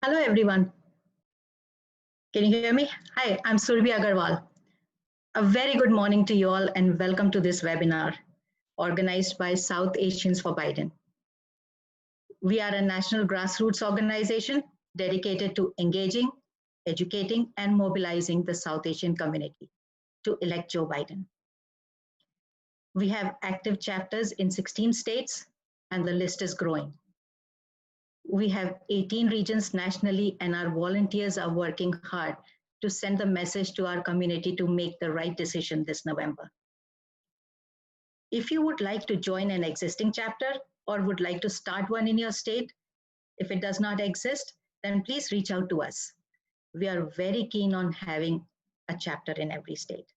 Hello, everyone. Can you hear me? Hi, I'm Surbi Agarwal. A very good morning to you all, and welcome to this webinar organized by South Asians for Biden. We are a national grassroots organization dedicated to engaging, educating, and mobilizing the South Asian community to elect Joe Biden. We have active chapters in 16 states, and the list is growing. We have 18 regions nationally, and our volunteers are working hard to send the message to our community to make the right decision this November. If you would like to join an existing chapter or would like to start one in your state, if it does not exist, then please reach out to us. We are very keen on having a chapter in every state.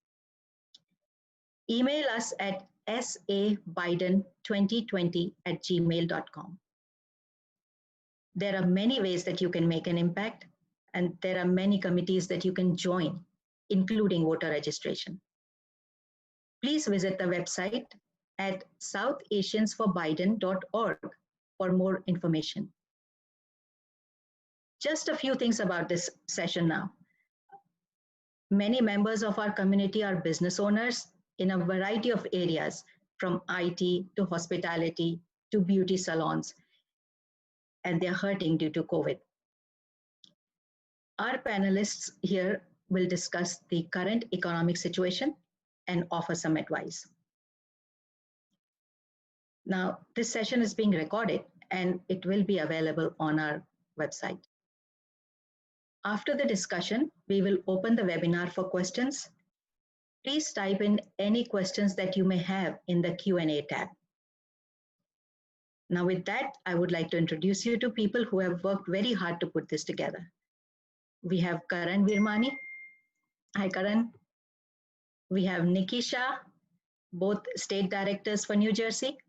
Email us at sabiden2020@gmail.com. There are many ways that you can make an impact, and there are many committees that you can join, including voter registration. Please visit the website at southasiansforbiden.org for more information. Just a few things about this session now. Many members of our community are business owners in a variety of areas, from IT to hospitality to beauty salons, and they're hurting due to COVID. Our panelists here will discuss the current economic situation and offer some advice. Now, this session is being recorded and it will be available on our website. After the discussion, we will open the webinar for questions. Please type in any questions that you may have in the Q&A tab. Now with that, I would like to introduce you to people who have worked very hard to put this together. We have Karan Virmani. Hi, Karan. We have Nikki Shah, both state directors for New Jersey.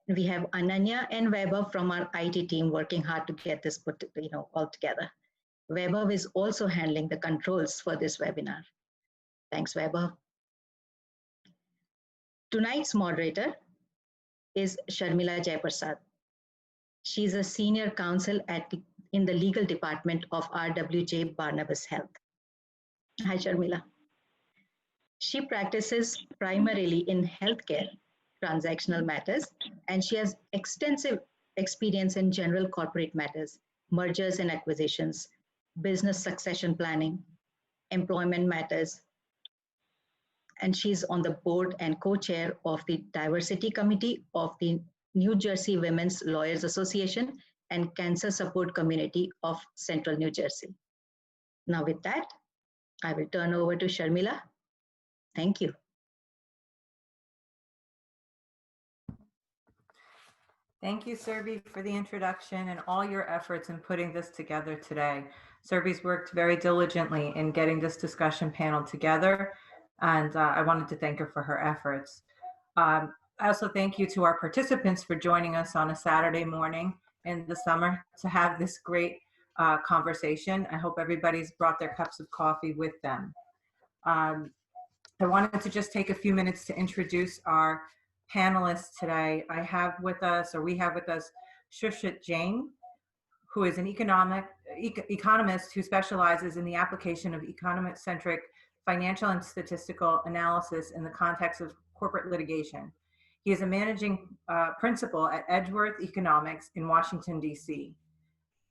We have Ananya and Weber from our IT team working hard to get this put all together. Weber is also handling the controls for this webinar. Thanks, Weber. Tonight's moderator is Sharmila Jayaprasad. She's a senior counsel in the legal department of RWJ Barnabas Health. Hi, Sharmila. She practices primarily in healthcare transactional matters, and she has extensive experience in general corporate matters, mergers and acquisitions, business succession planning, employment matters, and she's on the board and co-chair of the Diversity Committee of the New Jersey Women's Lawyers Association and Cancer Support Community of Central New Jersey. Now with that, I will turn over to Sharmila. Thank you. Thank you, Surbi, for the introduction and all your efforts in putting this together today. Surbi's worked very diligently in getting this discussion panel together, and I wanted to thank her for her efforts. I also thank you to our participants for joining us on a Saturday morning in the summer to have this great conversation. I hope everybody's brought their cups of coffee with them. I wanted to just take a few minutes to introduce our panelists today. We have with us Shushit Jain, who is an economist who specializes in the application of economic-centric financial and statistical analysis in the context of corporate litigation. He is a managing principal at Edgeworth Economics in Washington, D.C.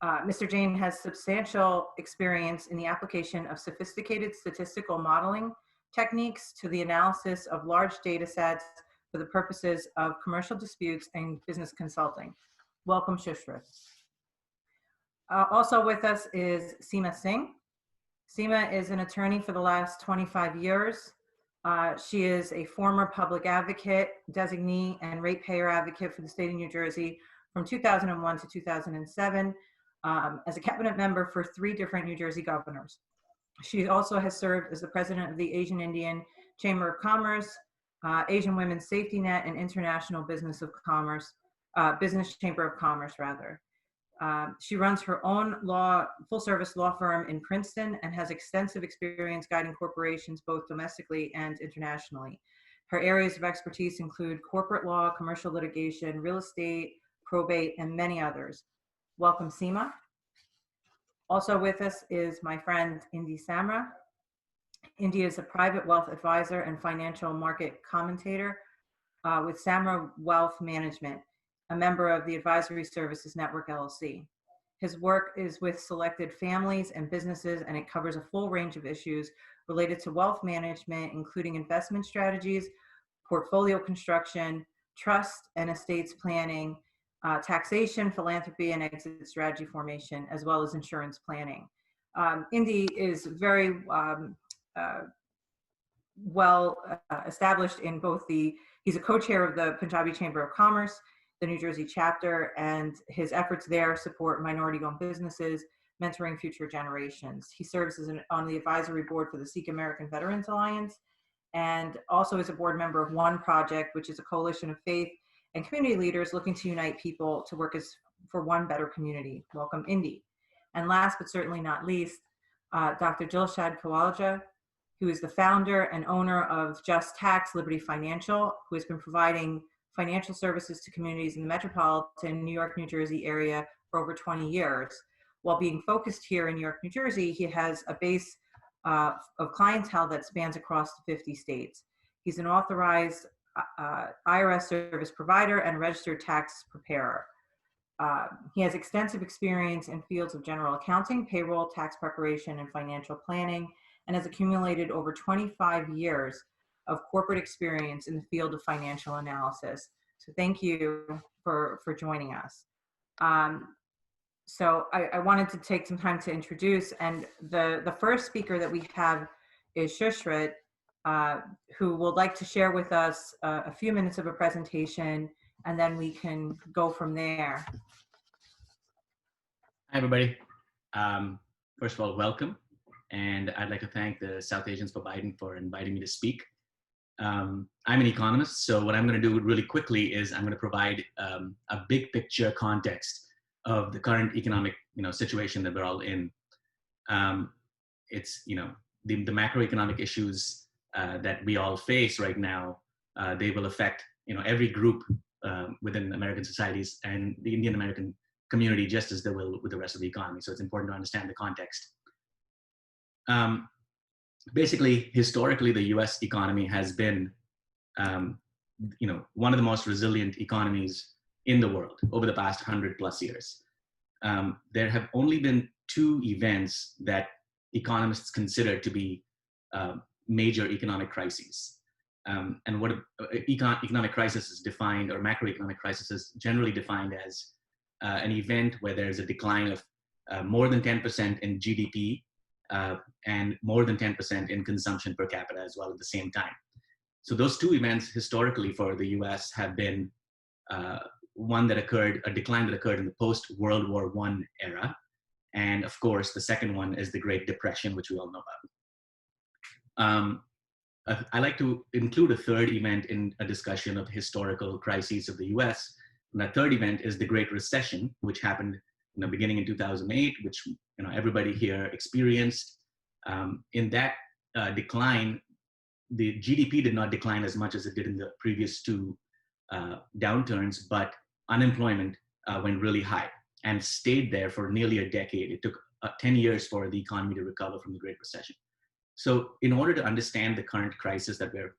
Mr. Jain has substantial experience in the application of sophisticated statistical modeling techniques to the analysis of large data sets for the purposes of commercial disputes and business consulting. Welcome, Shushrit. Also with us is Seema Singh. Seema is an attorney for the last 25 years. She is a former public advocate, designee, and ratepayer advocate for the state of New Jersey from 2001 to 2007 as a cabinet member for 3 different New Jersey governors. She also has served as the president of the Asian Indian Chamber of Commerce, Asian Women's Safety Net, and International Business Chamber of Commerce, rather. She runs her own full-service law firm in Princeton and has extensive experience guiding corporations both domestically and internationally. Her areas of expertise include corporate law, commercial litigation, real estate, probate, and many others. Welcome, Seema. Also with us is my friend Indy Samra. Indy is a private wealth advisor and financial market commentator with Samra Wealth Management, a member of the Advisory Services Network, LLC. His work is with selected families and businesses, and it covers a full range of issues related to wealth management, including investment strategies, portfolio construction, trust and estates planning, taxation, philanthropy, and exit strategy formation, as well as insurance planning. Indy is very well established in both he's a co-chair of the Punjabi Chamber of Commerce, the New Jersey chapter, and his efforts there support minority-owned businesses, mentoring future generations. He serves on the advisory board for the Sikh American Veterans Alliance, and also is a board member of One Project, which is a coalition of faith and community leaders looking to unite people to work for one better community. Welcome, Indy. And last but certainly not least, Dr. Dilshad Kawalja, who is the founder and owner of Just Tax Liberty Financial, who has been providing financial services to communities in the metropolitan New York, New Jersey area for over 20 years. While being focused here in New York, New Jersey, he has a base of clientele that spans across 50 states. He's an authorized IRS service provider and registered tax preparer. He has extensive experience in fields of general accounting, payroll, tax preparation, and financial planning, and has accumulated over 25 years of corporate experience in the field of financial analysis. So thank you for joining us. So I wanted to take some time to introduce, and the first speaker that we have is Shushrit, who would like to share with us a few minutes of a presentation, and then we can go from there. Hi, everybody. First of all, welcome. And I'd like to thank the South Asians for Biden for inviting me to speak. I'm an economist, so what I'm going to do really quickly is I'm going to provide a big picture context of the current economic situation that we're all in. It's the macroeconomic issues that we all face right now. They will affect every group within American societies and the Indian American community just as they will with the rest of the economy. So it's important to understand the context. Basically, historically, the U.S. economy has been, one of the most resilient economies in the world over the past 100+ years. There have only been two events that economists consider to be major economic crises. And what economic crisis is defined, or macroeconomic crisis is generally defined as an event where there's a decline of more than 10% in GDP and more than 10% in consumption per capita as well at the same time. So those two events historically for the US have been a decline that occurred in the post-World War I era. And of course, the second one is the Great Depression, which we all know about. I like to include a third event in a discussion of historical crises of the US. And that third event is the Great Recession, which happened beginning in 2008, which everybody here experienced. In that decline, the GDP did not decline as much as it did in the previous two downturns, but unemployment went really high and stayed there for nearly a decade. It took 10 years for the economy to recover from the Great Recession. So in order to understand the current crisis that we're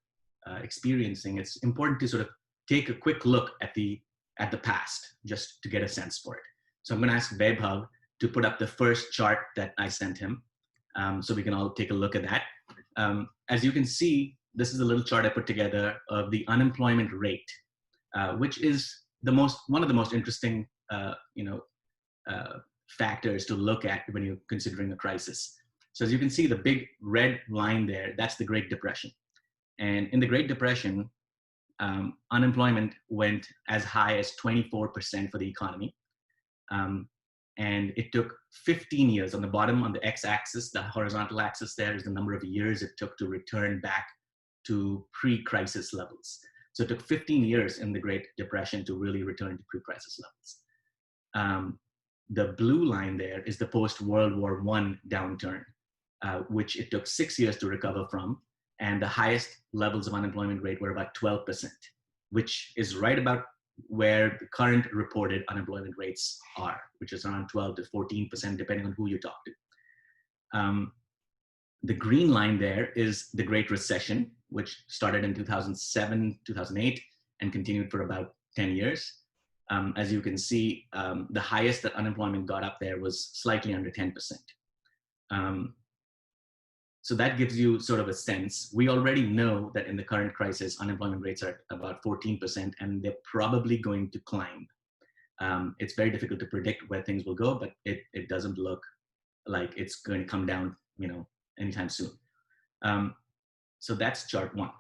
experiencing, it's important to sort of take a quick look at the past just to get a sense for it. So I'm going to ask Vaibhav to put up the first chart that I sent him so we can all take a look at that. As you can see, this is a little chart I put together of the unemployment rate, which is one of the most interesting factors to look at when you're considering a crisis. So as you can see, the big red line there, that's the Great Depression. And in the Great Depression, unemployment went as high as 24% for the economy. And it took 15 years. On the bottom, on the x-axis, the horizontal axis there is the number of years it took to return back to pre-crisis levels. So it took 15 years in the Great Depression to really return to pre-crisis levels. The blue line there is the post-World War I downturn, which it took 6 years to recover from. And the highest levels of unemployment rate were about 12%, which is right about where the current reported unemployment rates are, which is around 12 to 14%, depending on who you talk to. The green line there is the Great Recession, which started in 2007, 2008, and continued for about 10 years. As you can see, the highest that unemployment got up there was slightly under 10%. So that gives you sort of a sense. We already know that in the current crisis, unemployment rates are about 14%, and they're probably going to climb. It's very difficult to predict where things will go, but it doesn't look like it's going to come down, anytime soon. So that's chart one.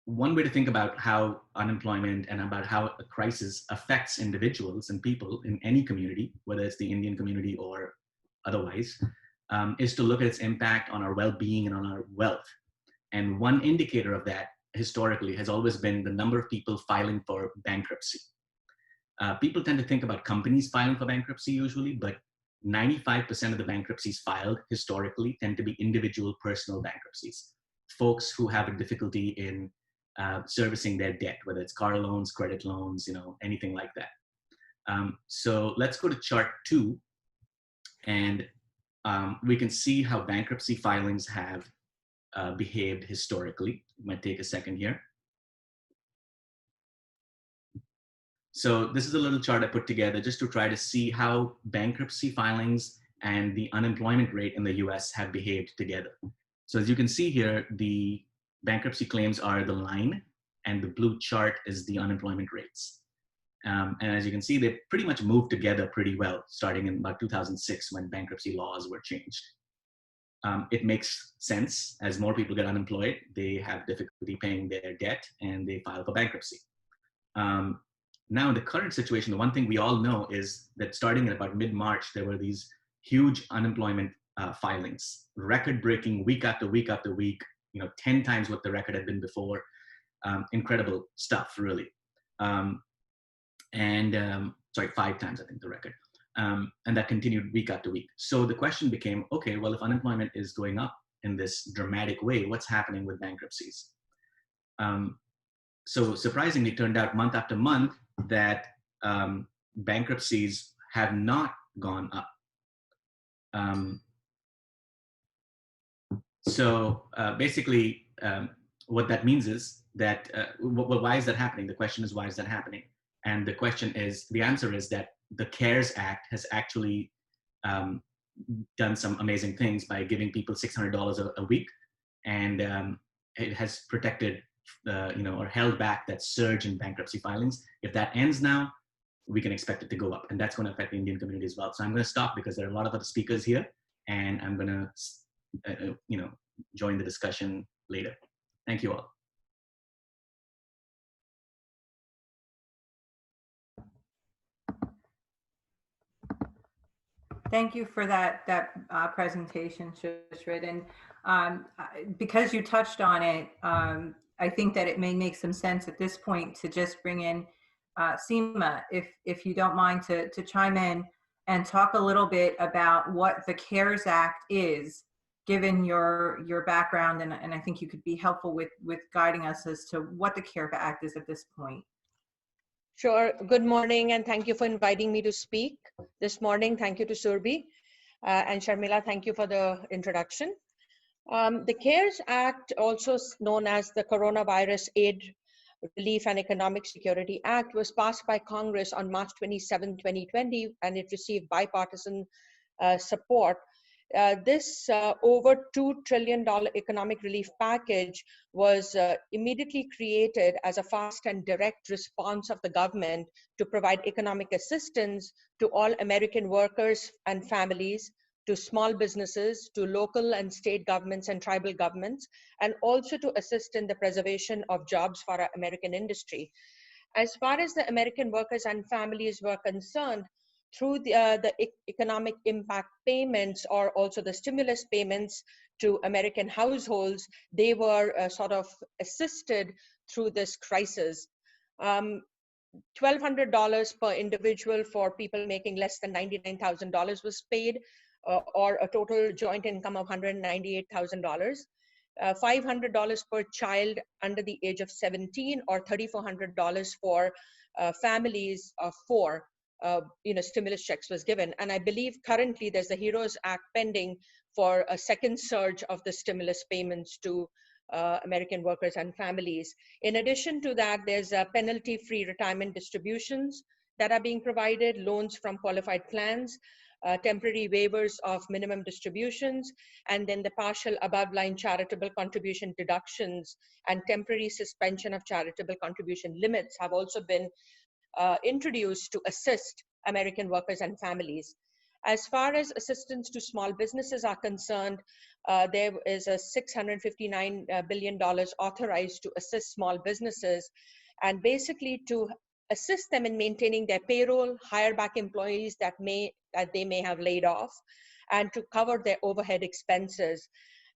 One way to think about how unemployment and about how a crisis affects individuals and people in any community, whether it's the Indian community or otherwise, is to look at its impact on our well-being and on our wealth. And one indicator of that historically has always been the number of people filing for bankruptcy. People tend to think about companies filing for bankruptcy usually, but 95% of the bankruptcies filed historically tend to be individual personal bankruptcies. Folks who have a difficulty in servicing their debt, whether it's car loans, credit loans, anything like that. So let's go to chart 2, and we can see how bankruptcy filings have behaved historically. It might take a second here. So this is a little chart I put together just to try to see how bankruptcy filings and the unemployment rate in the US have behaved together. So as you can see here, the bankruptcy claims are the line, and the blue chart is the unemployment rates. And as you can see, they pretty much moved together pretty well, starting in about 2006 when bankruptcy laws were changed. It makes sense. As more people get unemployed, they have difficulty paying their debt and they file for bankruptcy. Now in the current situation, the one thing we all know is that starting in about mid-March, there were these huge unemployment filings, record-breaking week after week after week, 10 times what the record had been before. Incredible stuff, really. Sorry, 5 times, I think, the record. And that continued week after week. So the question became, okay, well, if unemployment is going up in this dramatic way, what's happening with bankruptcies? So surprisingly, it turned out month after month that bankruptcies have not gone up. Basically, what that means is that, why is that happening? The question is, why is that happening? And the answer is that the CARES Act has actually done some amazing things by giving people $600 a week. And it has protected, or held back that surge in bankruptcy filings. If that ends now, we can expect it to go up. And that's going to affect the Indian community as well. So I'm going to stop because there are a lot of other speakers here, and I'm going to, join the discussion later. Thank you all. Thank you for that presentation, Shushrit. And because you touched on it, I think that it may make some sense at this point to just bring in Seema, if you don't mind, to chime in and talk a little bit about what the CARES Act is, given your background, and I think you could be helpful with guiding us as to what the CARES Act is at this point. Sure. Good morning, and thank you for inviting me to speak this morning. Thank you to Surbi and Sharmila. Thank you for the introduction. The CARES Act, also known as the Coronavirus Aid, Relief and Economic Security Act, was passed by Congress on March 27, 2020, and it received bipartisan support. This over $2 trillion economic relief package was immediately created as a fast and direct response of the government to provide economic assistance to all American workers and families, to small businesses, to local and state governments and tribal governments, and also to assist in the preservation of jobs for our American industry. As far as the American workers and families were concerned, through the economic impact payments, or also the stimulus payments to American households, they were sort of assisted through this crisis. $1,200 per individual for people making less than $99,000 was paid, or a total joint income of $198,000. $500 per child under the age of 17, or $3,400 for families of 4. Stimulus checks was given. And I believe currently there's the HEROES Act pending for a second surge of the stimulus payments to American workers and families. In addition to that, there's penalty-free retirement distributions that are being provided, loans from qualified plans, temporary waivers of minimum distributions, and then the partial above-line charitable contribution deductions and temporary suspension of charitable contribution limits have also been introduced to assist American workers and families. As far as assistance to small businesses are concerned, there is a $659 billion authorized to assist small businesses, and basically to assist them in maintaining their payroll, hire back employees that they may have laid off, and to cover their overhead expenses.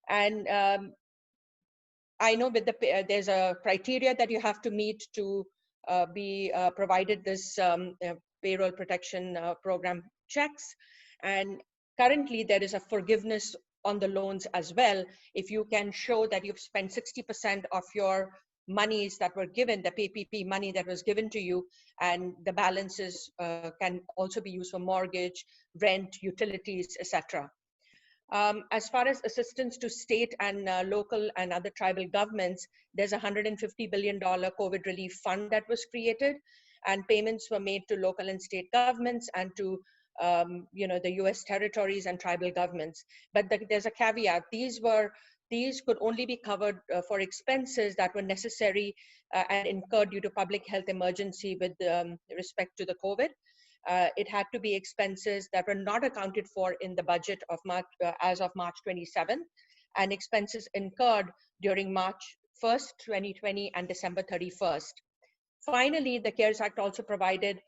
And I know with there's a criteria that you have to meet to be provided this payroll protection program checks. And currently there is a forgiveness on the loans as well. If you can show that you've spent 60% of your monies that were given, the PPP money that was given to you, and the balances can also be used for mortgage, rent, utilities, etc. As far as assistance to state and local and other tribal governments, there's a $150 billion COVID relief fund that was created, and payments were made to local and state governments and to the US territories and tribal governments. But there's a caveat. These could only be covered for expenses that were necessary and incurred due to public health emergency with respect to the COVID. It had to be expenses that were not accounted for in the budget of March, as of March 27th, and expenses incurred during March 1st, 2020 and December 31st. Finally, the CARES Act also provided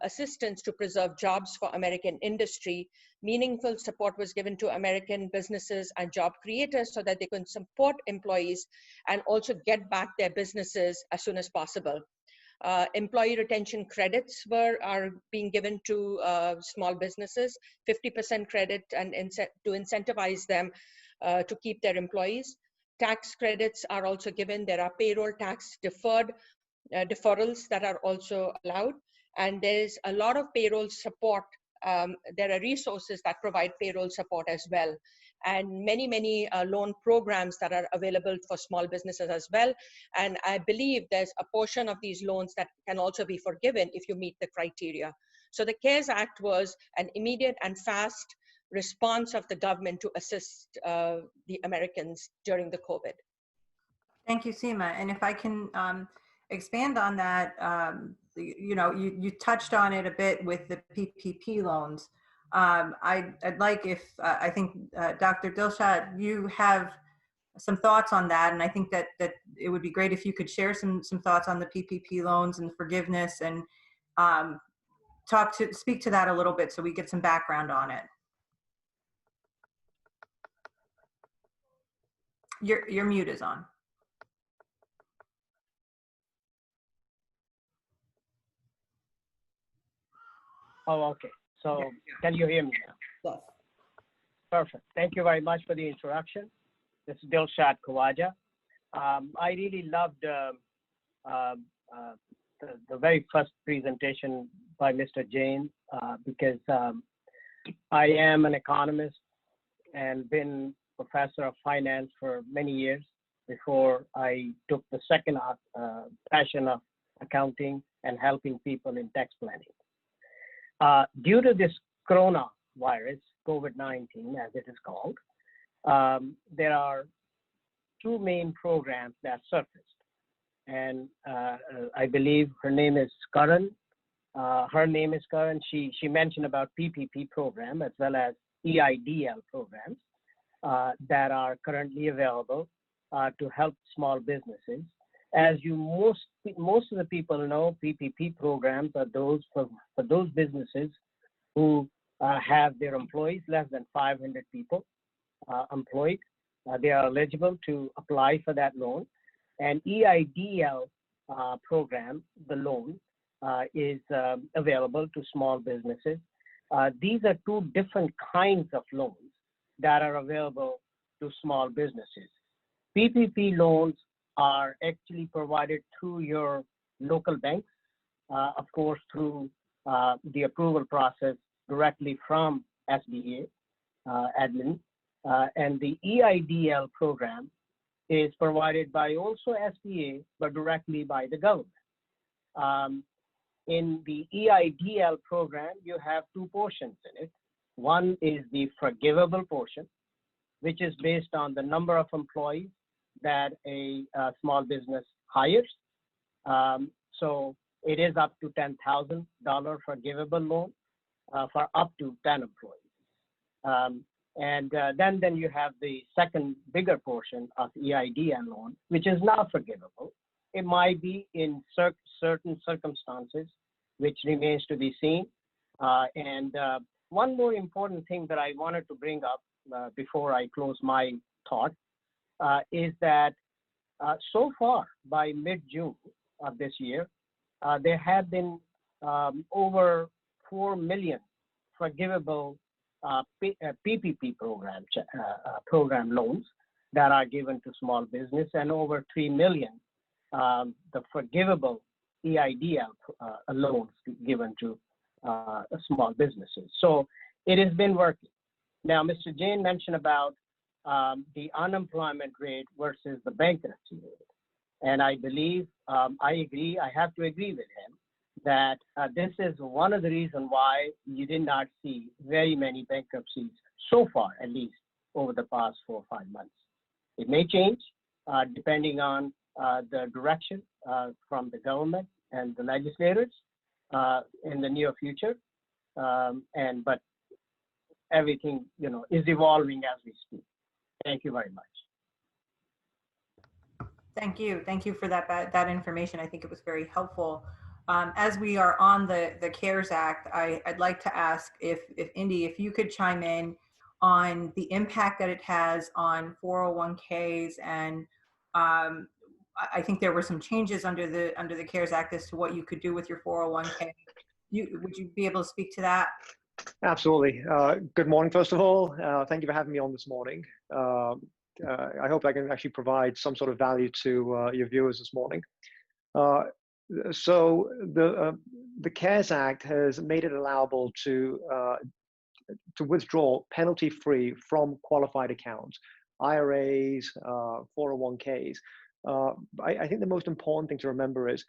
assistance to preserve jobs for American industry. Meaningful support was given to American businesses and job creators so that they can support employees and also get back their businesses as soon as possible. Employee retention credits are being given to small businesses, 50% credit, and to incentivize them to keep their employees. Tax credits are also given. There are payroll tax deferrals that are also allowed. And there's a lot of payroll support. There are resources that provide payroll support as well. And many loan programs that are available for small businesses as well. And I believe there's a portion of these loans that can also be forgiven if you meet the criteria. So the CARES Act was an immediate and fast response of the government to assist the Americans during the COVID. Thank you, Seema. And if I can expand on that, you touched on it a bit with the PPP loans. I'd like if, I think, Dr. Dilshat, you have some thoughts on that. And I think that it would be great if you could share some thoughts on the PPP loans and forgiveness, and speak to that a little bit so we get some background on it. Your mute is on. Oh, okay. So can you hear me now? Yes. Perfect. Thank you very much for the introduction. This is Dilshat Khawaja. I really loved the very first presentation by Mr. Jain because I am an economist and been professor of finance for many years before I took the second passion of accounting and helping people in tax planning. Due to this coronavirus, COVID-19, as it is called, there are two main programs that surfaced. And I believe her name is Karan. She mentioned about PPP program as well as EIDL programs that are currently available to help small businesses. As most of the people know, PPP programs are those for those businesses who have their employees less than 500 people employed. They are eligible to apply for that loan. And EIDL program, the loan, is available to small businesses. These are two different kinds of loans that are available to small businesses. PPP loans are actually provided through your local banks, of course, through the approval process directly from SBA admin. And the EIDL program is provided by also SBA, but directly by the government. In the EIDL program, you have two portions in it. One is the forgivable portion, which is based on the number of employees that a small business hires. So it is up to $10,000 forgivable loan for up to 10 employees. And then you have the second bigger portion of EIDL loan, which is not forgivable. It might be in certain circumstances, which remains to be seen. And one more important thing that I wanted to bring up before I close my thought is that so far by mid-June of this year, there have been over 4 million forgivable PPP program loans that are given to small business, and over 3 million the forgivable EIDL loans given to small businesses. So it has been working. Now, Mr. Jain mentioned about the unemployment rate versus the bankruptcy rate. And I believe, I agree, I have to agree with him that this is one of the reasons why you did not see very many bankruptcies so far, at least over the past 4 or 5 months. It may change depending on the direction from the government and the legislators in the near future. But everything, is evolving as we speak. Thank you very much. Thank you. Thank you for that information. I think it was very helpful. As we are on the CARES Act, I'd like to ask if Indy, if you could chime in on the impact that it has on 401ks, and I think there were some changes under the CARES Act as to what you could do with your 401k. Would you be able to speak to that? Absolutely. Good morning, first of all. Thank you for having me on this morning. I hope I can actually provide some sort of value to your viewers this morning. So the CARES Act has made it allowable to withdraw penalty-free from qualified accounts, IRAs, 401ks. I think the most important thing to remember is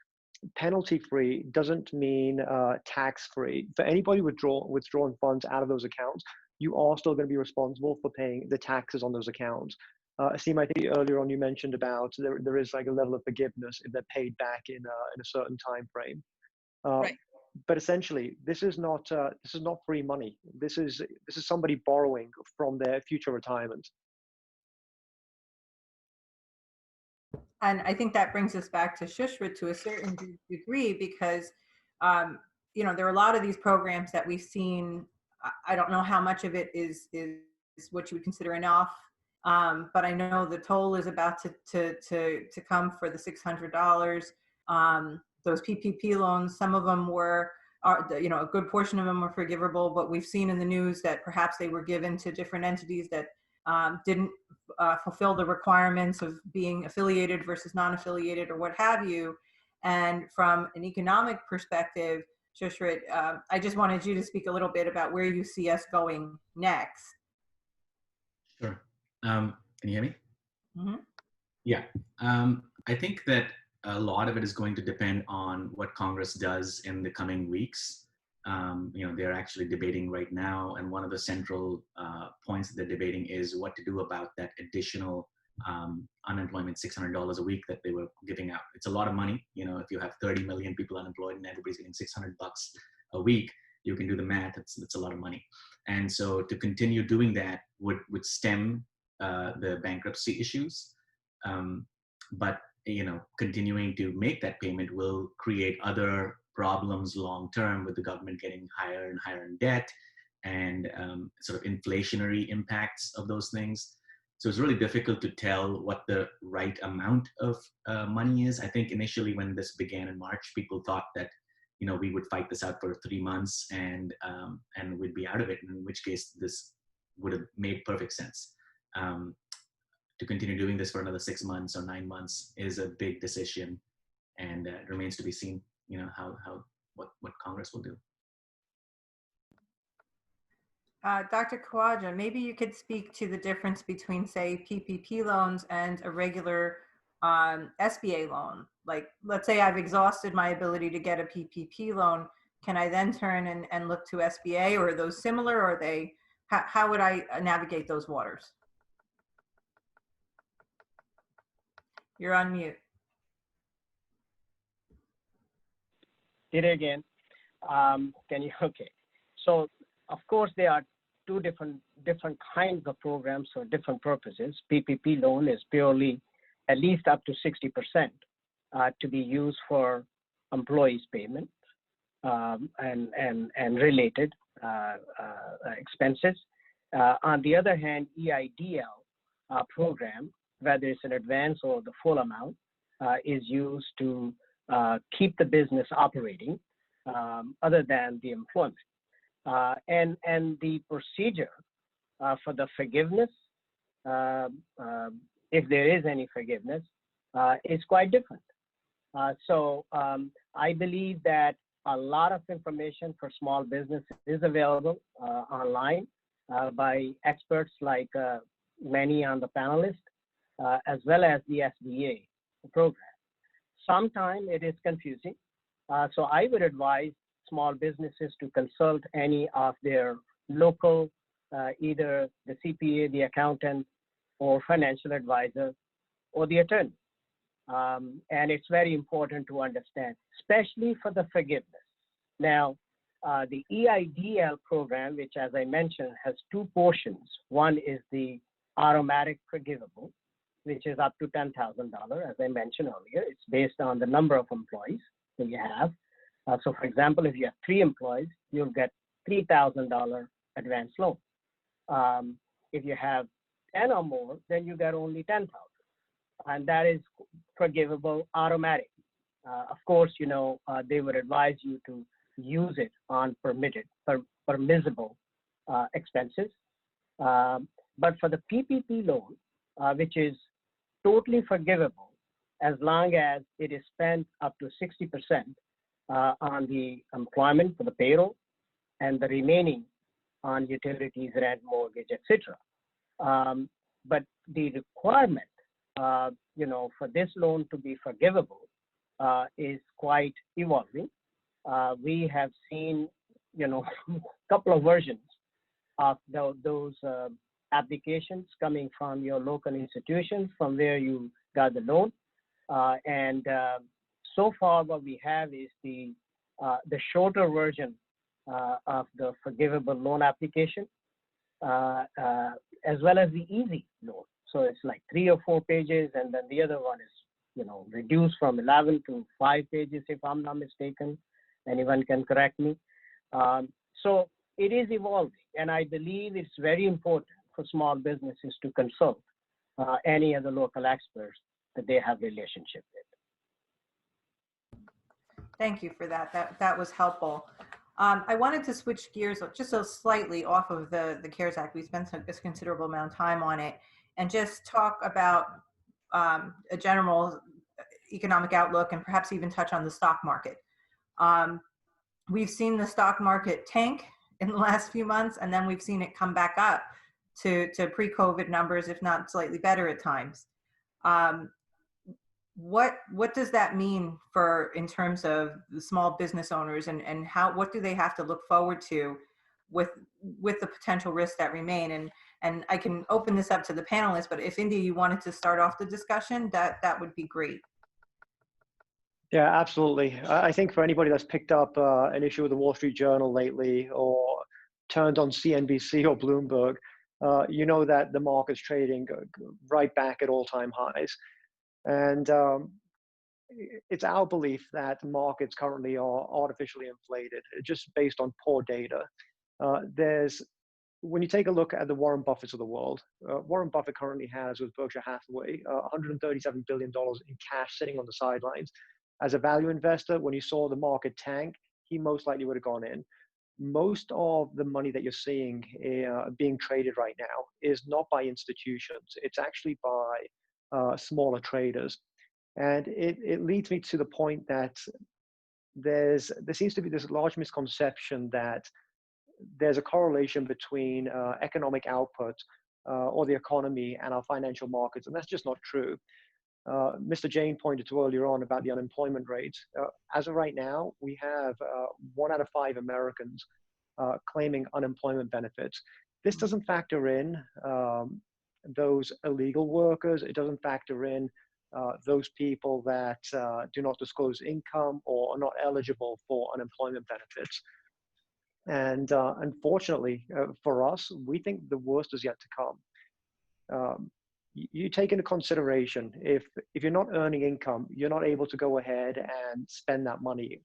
penalty-free doesn't mean tax-free. For anybody withdrawing funds out of those accounts, you are still going to be responsible for paying the taxes on those accounts. Asim, I think earlier on you mentioned about there is like a level of forgiveness if they're paid back in a certain time frame. Right. But essentially, this is not free money. This is somebody borrowing from their future retirement. And I think that brings us back to Shushrit to a certain degree, because there are a lot of these programs that we've seen. I don't know how much of it is what you would consider enough, but I know the toll is about to come for the $600. Those PPP loans, some of them a good portion of them were forgivable, but we've seen in the news that perhaps they were given to different entities that didn't fulfill the requirements of being affiliated versus non-affiliated or what have you. And from an economic perspective, Shushrit, I just wanted you to speak a little bit about where you see us going next. Sure. Can you hear me? Mm-hmm. Yeah. I think that a lot of it is going to depend on what Congress does in the coming weeks. They're actually debating right now, and one of the central points that they're debating is what to do about that additional unemployment, $600 a week that they were giving out. It's a lot of money. If you have 30 million people unemployed and everybody's getting $600 a week, you can do the math. It's a lot of money. And so to continue doing that would stem the bankruptcy issues. But continuing to make that payment will create other problems long term, with the government getting higher and higher in debt, and sort of inflationary impacts of those things. So it's really difficult to tell what the right amount of money is. I think initially when this began in March, people thought that we would fight this out for 3 months and we'd be out of it, in which case this would have made perfect sense. to continue doing this for another 6 months or 9 months is a big decision, and it remains to be seen, what Congress will do. Dr. Khawaja, maybe you could speak to the difference between, say, PPP loans and a regular SBA loan. Like, let's say I've exhausted my ability to get a PPP loan. Can I then turn and look to SBA, or are those similar, or are they, how would I navigate those waters? You're on mute. Did it again. Can you, okay. So of course there are two different kinds of programs for different purposes. PPP loan is purely at least up to 60% to be used for employees' payment and related expenses. On the other hand, EIDL program, whether it's an advance or the full amount, is used to keep the business operating other than the employment. And the procedure for the forgiveness, if there is any forgiveness, is quite different. So I believe that a lot of information for small business is available online by experts like many on the panelists, as well as the SBA program. Sometimes it is confusing. So I would advise small businesses to consult any of their local, either the CPA, the accountant, or financial advisor, or the attorney. And it's very important to understand, especially for the forgiveness. Now, the EIDL program, which as I mentioned, has two portions. One is the automatic forgivable, which is up to $10,000, as I mentioned earlier. It's based on the number of employees that you have. So for example, if you have 3 employees, you'll get $3,000 advance loan. If you have 10 or more, then you get only $10,000. And that is forgivable automatically. Of course, they would advise you to use it on permissible expenses. But for the PPP loan, which is totally forgivable as long as it is spent up to 60% on the employment for the payroll and the remaining on utilities, rent, mortgage, etc. But the requirement, for this loan to be forgivable is quite evolving. We have seen, a couple of versions of those applications coming from your local institutions from where you got the loan. And so far what we have is the shorter version of the forgivable loan application, as well as the easy loan. So it's like 3 or 4 pages, and then the other one is, reduced from 11 to 5 pages, if I'm not mistaken. Anyone can correct me. So it is evolving, and I believe it's very important for small businesses to consult any of the local experts that they have relationship with. Thank you for that. That was helpful. I wanted to switch gears just so slightly off of the CARES Act. We spent a considerable amount of time on it, and just talk about a general economic outlook and perhaps even touch on the stock market. We've seen the stock market tank in the last few months, and then we've seen it come back up to pre-COVID numbers, if not slightly better at times. What does that mean in terms of the small business owners, and what do they have to look forward to with the potential risks that remain? And I can open this up to the panelists, but if India, you wanted to start off the discussion, that would be great. Yeah, absolutely. I think for anybody that's picked up an issue of the Wall Street Journal lately, or turned on CNBC or Bloomberg, you know that the market's trading right back at all-time highs. And it's our belief that the markets currently are artificially inflated, just based on poor data. When you take a look at the Warren Buffetts of the world, Warren Buffett currently has, with Berkshire Hathaway, $137 billion in cash sitting on the sidelines. As a value investor, when he saw the market tank, he most likely would have gone in. most of the money that you're seeing being traded right now is not by institutions. It's actually by smaller traders. And it leads me to the point that there seems to be this large misconception that there's a correlation between economic output or the economy and our financial markets, and that's just not true. Mr. Jain pointed to earlier on about the unemployment rate. As of right now, we have 1 out of 5 Americans claiming unemployment benefits. This doesn't factor in those illegal workers. It doesn't factor in those people that do not disclose income or are not eligible for unemployment benefits. And unfortunately for us, we think the worst is yet to come. You take into consideration, if you're not earning income, you're not able to go ahead and spend that money.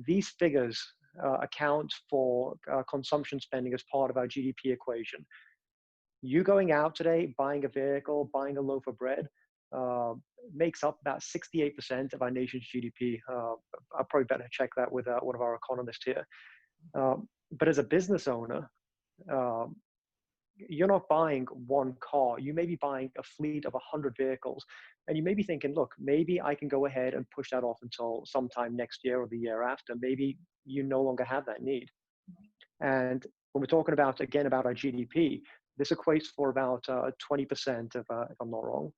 These figures account for consumption spending as part of our GDP equation. You going out today, buying a vehicle, buying a loaf of bread, makes up about 68% of our nation's GDP. I'll probably better check that with one of our economists here. But as a business owner, you're not buying one car. You may be buying a fleet of 100 vehicles. And you may be thinking, look, maybe I can go ahead and push that off until sometime next year or the year after. Maybe you no longer have that need. And when we're talking about, again, about our GDP, this equates for about 20%, if I'm not wrong.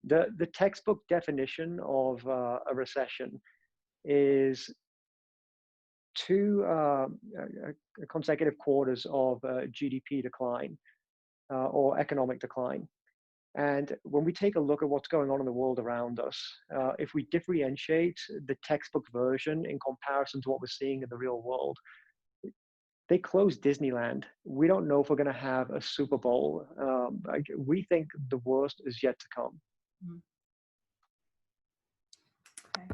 The textbook definition of a recession is 2 consecutive quarters of GDP decline or economic decline. And when we take a look at what's going on in the world around us, if we differentiate the textbook version in comparison to what we're seeing in the real world, they closed Disneyland. We don't know if we're going to have a Super Bowl. We think the worst is yet to come. Okay.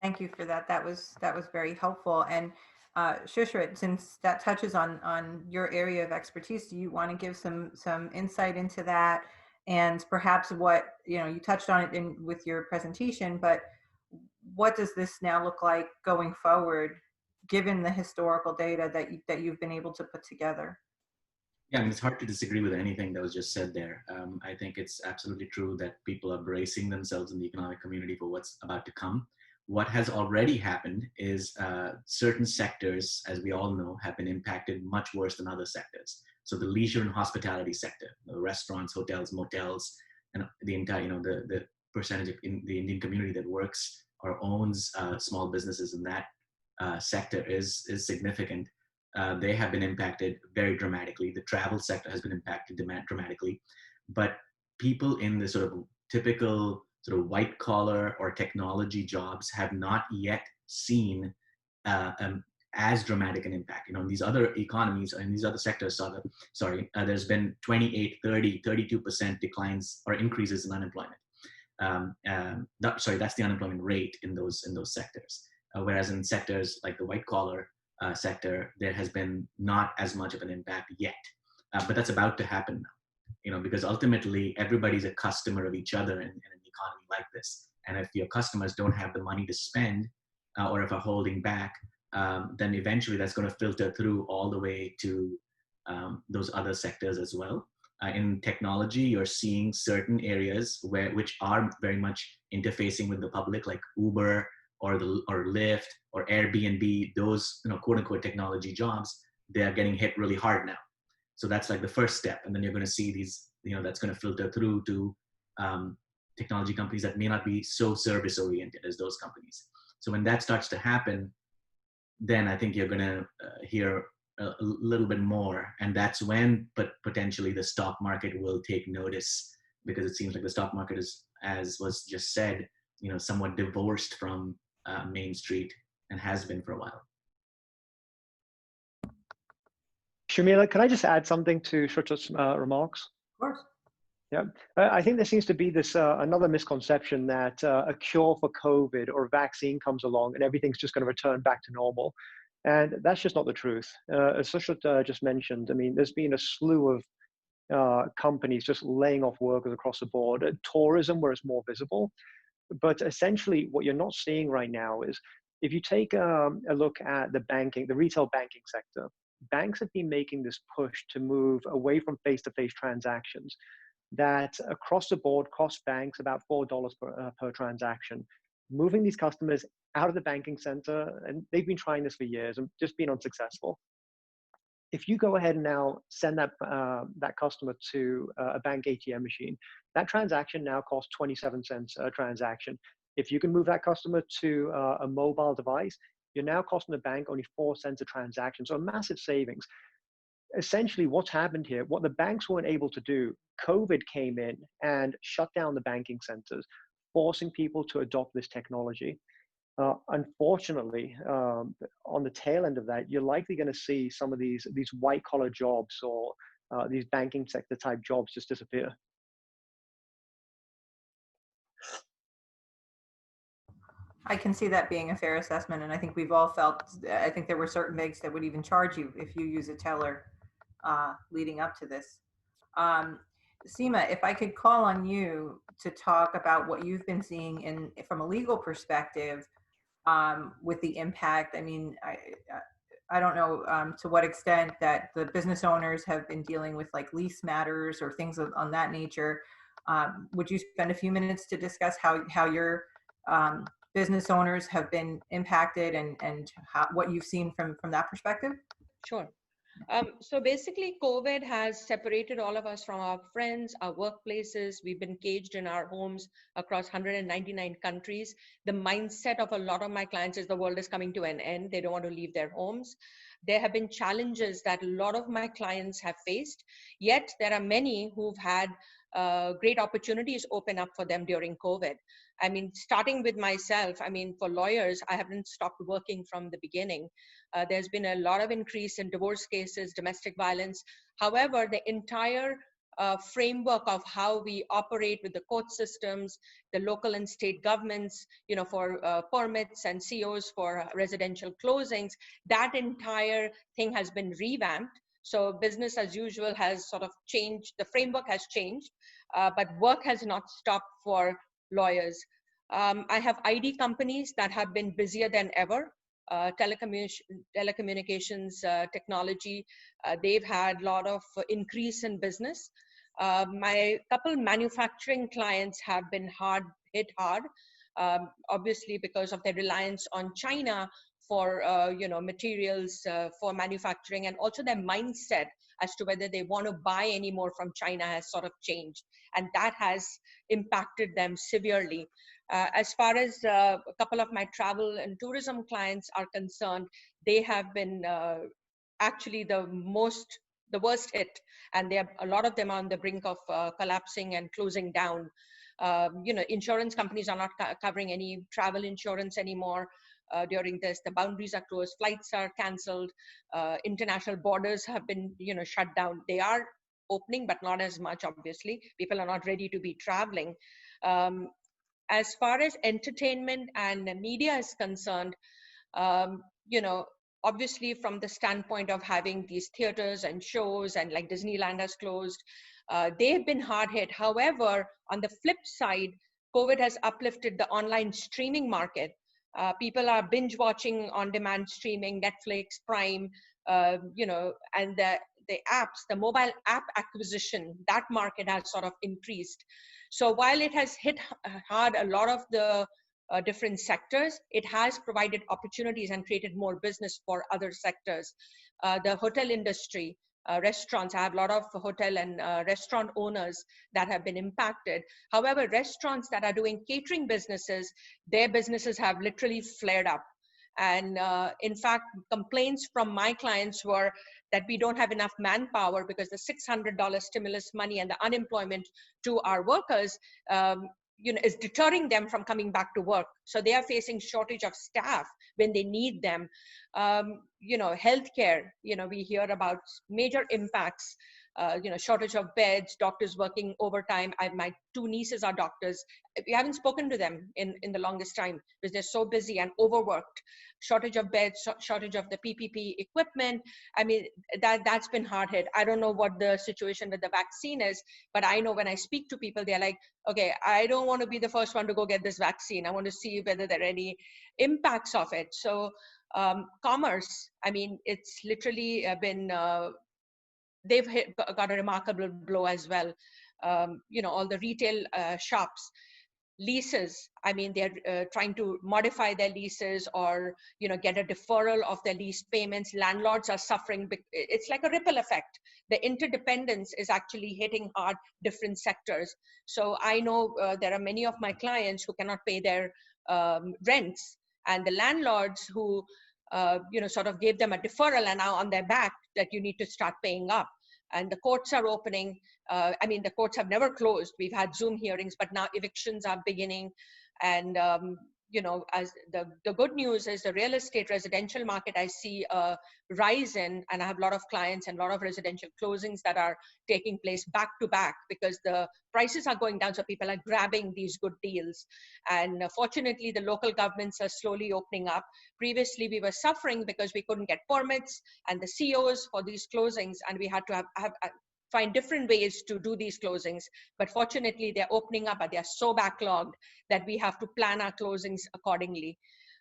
Thank you for that. That was very helpful. And Shushrit, since that touches on your area of expertise, do you want to give some insight into that? And perhaps what, you touched on it with your presentation, but what does this now look like going forward, given the historical data that you've been able to put together? Yeah, I mean, it's hard to disagree with anything that was just said there. I think it's absolutely true that people are bracing themselves in the economic community for what's about to come. What has already happened is certain sectors, as we all know, have been impacted much worse than other sectors. So the leisure and hospitality sector, the restaurants, hotels, motels, and the entire, the percentage in the Indian community that works or owns small businesses in that sector is significant. They have been impacted very dramatically. The travel sector has been impacted dramatically. But people in the sort of typical sort of white collar or technology jobs have not yet seen as dramatic an impact. In these other economies or in these other sectors, there's been 28, 30, 32% declines or increases in unemployment. That's the unemployment rate in those sectors. Whereas in sectors like the white collar sector, there has been not as much of an impact yet. But that's about to happen now, because ultimately everybody's a customer of each other in an economy like this. And if your customers don't have the money to spend or if are holding back, then eventually that's going to filter through all the way to those other sectors as well. In technology, you're seeing certain areas which are very much interfacing with the public, like Uber or Lyft or Airbnb. Those quote unquote technology jobs, they are getting hit really hard now. So that's like the first step, and then you're going to see these, that's going to filter through to technology companies that may not be so service oriented as those companies. So when that starts to happen, then I think you're going to hear a little bit more, and that's when potentially the stock market will take notice, because it seems like the stock market is, as was just said, somewhat divorced from Main Street and has been for a while. Sharmila, can I just add something to Shrucha's remarks? Of course. Yeah, I think there seems to be this another misconception that a cure for COVID or a vaccine comes along and everything's just going to return back to normal. And that's just not the truth. As Sushrit just mentioned, I mean, there's been a slew of companies just laying off workers across the board. Tourism, where it's more visible. But essentially, what you're not seeing right now is, if you take a look at the retail banking sector, banks have been making this push to move away from face-to-face transactions that across the board cost banks about $4 per transaction. Moving these customers out of the banking center, and they've been trying this for years and just been unsuccessful. If you go ahead and now send that customer to a bank ATM machine, that transaction now costs 27 cents a transaction. If you can move that customer to a mobile device, you're now costing the bank only 4 cents a transaction. So a massive savings. Essentially, what's happened here, what the banks weren't able to do, COVID came in and shut down the banking centers, forcing people to adopt this technology. Unfortunately, on the tail end of that, you're likely going to see some of these white collar jobs or these banking sector type jobs just disappear. I can see that being a fair assessment, and I think we've all felt, I think there were certain banks that would even charge you if you use a teller leading up to this. Seema, if I could call on you to talk about what you've been seeing from a legal perspective with the impact. I mean, I don't know to what extent that the business owners have been dealing with like lease matters or things on that nature. Would you spend a few minutes to discuss how your business owners have been impacted and what you've seen from that perspective? Sure. So basically, COVID has separated all of us from our friends, our workplaces. We've been caged in our homes across 199 countries. The mindset of a lot of my clients is the world is coming to an end. They don't want to leave their homes. There have been challenges that a lot of my clients have faced, yet there are many who've had great opportunities open up for them during COVID. I mean, starting with myself, I mean, for lawyers, I haven't stopped working from the beginning. There's been a lot of increase in divorce cases, domestic violence. However, the entire framework of how we operate with the court systems, the local and state governments, you know, for permits and COs for residential closings, that entire thing has been revamped. So business as usual has sort of changed, the framework has changed, but work has not stopped for lawyers. I have ID companies that have been busier than ever. Telecommunications technology, they've had a lot of increase in business. My couple manufacturing clients have been hit hard, obviously because of their reliance on China for materials for manufacturing, and also their mindset as to whether they want to buy any more from China has sort of changed, and that has impacted them severely. As far as a couple of my travel and tourism clients are concerned, they have been actually the worst hit, and a lot of them are on the brink of collapsing and closing down. Insurance companies are not covering any travel insurance anymore. During this, the boundaries are closed, flights are canceled, international borders have been shut down. They are opening, but not as much, obviously. People are not ready to be traveling. As far as entertainment and media is concerned, obviously from the standpoint of having these theaters and shows, and like Disneyland has closed, they've been hard hit. However, on the flip side, COVID has uplifted the online streaming market. People are binge watching on demand streaming, Netflix, Prime, and the apps, the mobile app acquisition, that market has sort of increased. So while it has hit hard a lot of the different sectors, it has provided opportunities and created more business for other sectors. The hotel industry, restaurants, I have a lot of hotel and restaurant owners that have been impacted. However, restaurants that are doing catering businesses, their businesses have literally flared up. And in fact, complaints from my clients were that we don't have enough manpower because the $600 stimulus money and the unemployment to our workers is deterring them from coming back to work. So they are facing shortage of staff when they need them. Healthcare, we hear about major impacts. shortage of beds, doctors working overtime. My two nieces are doctors. We haven't spoken to them in the longest time because they're so busy and overworked. Shortage of beds, shortage of the PPP equipment. I mean, that's been hard hit. I don't know what the situation with the vaccine is, but I know when I speak to people, they're like, okay, I don't want to be the first one to go get this vaccine. I want to see whether there are any impacts of it. So commerce, I mean, it's literally been, they've got a remarkable blow as well. All the retail shops, leases, I mean, they're trying to modify their leases or, get a deferral of their lease payments. Landlords are suffering. It's like a ripple effect. The interdependence is actually hitting hard different sectors. So I know there are many of my clients who cannot pay their rents, and the landlords who, sort of gave them a deferral and now on their back that you need to start paying up. And the courts are opening. I mean, the courts have never closed. We've had Zoom hearings, but now evictions are beginning. And, as the good news is the real estate residential market, I see a rise in, and I have a lot of clients and a lot of residential closings that are taking place back to back because the prices are going down. So people are grabbing these good deals. And fortunately, the local governments are slowly opening up. Previously, we were suffering because we couldn't get permits and the COs for these closings, and we had to find different ways to do these closings. But fortunately, they're opening up, but they're so backlogged that we have to plan our closings accordingly.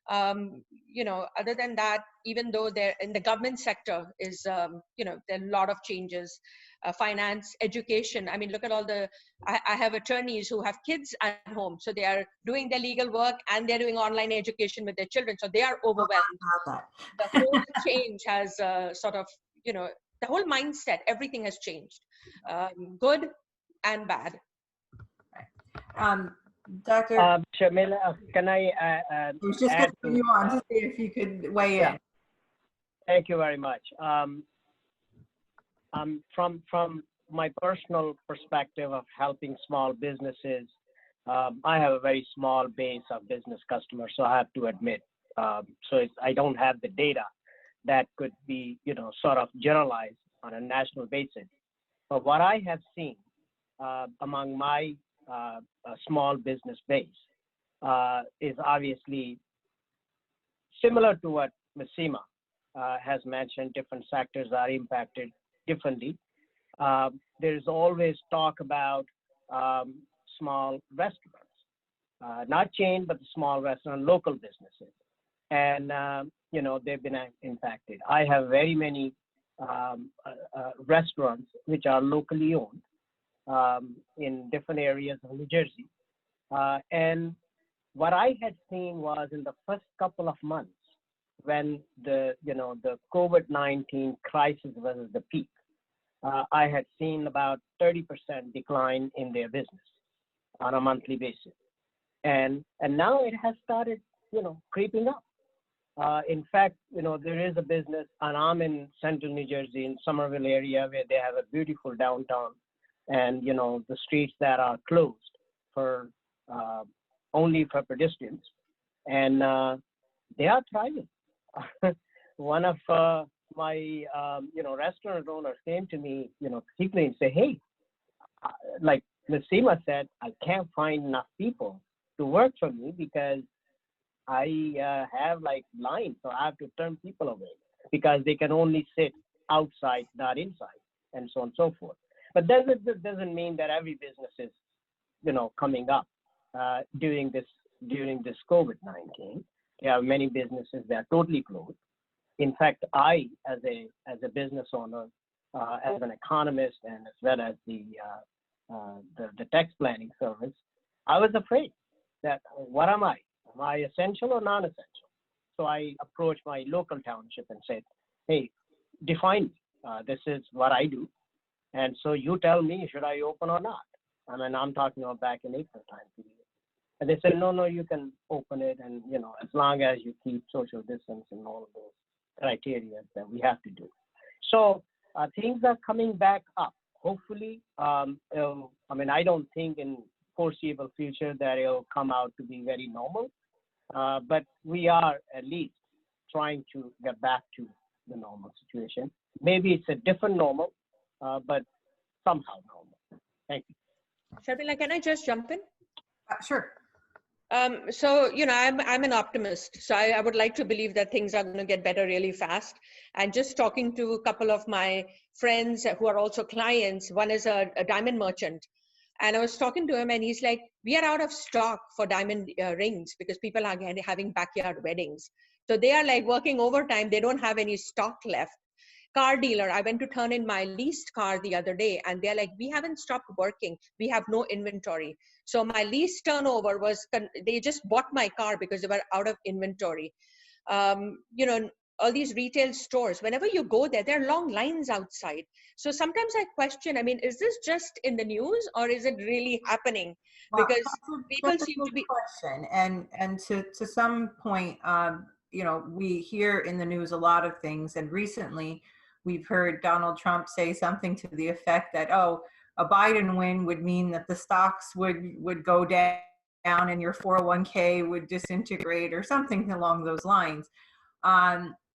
Other than that, even though they're in the government sector is, there are a lot of changes, finance, education. I mean, look at all I have attorneys who have kids at home. So they are doing their legal work and they're doing online education with their children. So they are overwhelmed. The whole change has sort of, the whole mindset, everything has changed, good and bad. Dr. Sharmila, can I I was just going to bring you on to see if you could weigh in. Thank you very much. From my personal perspective of helping small businesses, I have a very small base of business customers, so I have to admit, I don't have the data that could be, sort of generalized on a national basis. But what I have seen among my small business base is obviously similar to what Ms. Seema has mentioned. Different sectors are impacted differently. There's always talk about small restaurants, not chain, but the small restaurant, local businesses. And, they've been impacted. I have very many restaurants which are locally owned in different areas of New Jersey. And what I had seen was in the first couple of months when the COVID-19 crisis was at the peak, I had seen about 30% decline in their business on a monthly basis. And now it has started, creeping up. In fact, there is a business, and I'm in central New Jersey, in Somerville area, where they have a beautiful downtown, and the streets that are closed for only for pedestrians, and they are thriving. One of my restaurant owners came to me, particularly and say, "Hey, like Ms. Seema said, I can't find enough people to work for me because I have like lines, so I have to turn people away because they can only sit outside, not inside, and so on and so forth." But that doesn't mean that every business is, coming up during this COVID-19. There are many businesses that are totally closed. In fact, I, as a business owner, as an economist, and as well as the tax planning service, I was afraid that what am I? Am I essential or non-essential? So I approached my local township and said, "Hey, define me. This is what I do. And so you tell me, should I open or not?" I mean, I'm talking about back in April time period. And they said, no, you can open it. And, as long as you keep social distance and all of those criteria that we have to do. So things are coming back up. Hopefully, I I don't think in foreseeable future that it'll come out to be very normal. But we are at least trying to get back to the normal situation. Maybe it's a different normal, but somehow normal. Thank you. Sharmila, can I just jump in? Sure. So, I'm an optimist. So I would like to believe that things are going to get better really fast. And just talking to a couple of my friends who are also clients, one is a diamond merchant. And I was talking to him and he's like, we are out of stock for diamond rings because people are having backyard weddings. So they are like working overtime. They don't have any stock left. Car dealer, I went to turn in my leased car the other day and they're like, we haven't stopped working. We have no inventory. So my lease turnover was, they just bought my car because they were out of inventory. All these retail stores, whenever you go there, there are long lines outside. So sometimes I question, is this just in the news or is it really happening? Well, Because people that's a seem to good be. question. And to some point, we hear in the news a lot of things. And recently we've heard Donald Trump say something to the effect that, oh, a Biden win would mean that the stocks would go down and your 401k would disintegrate or something along those lines.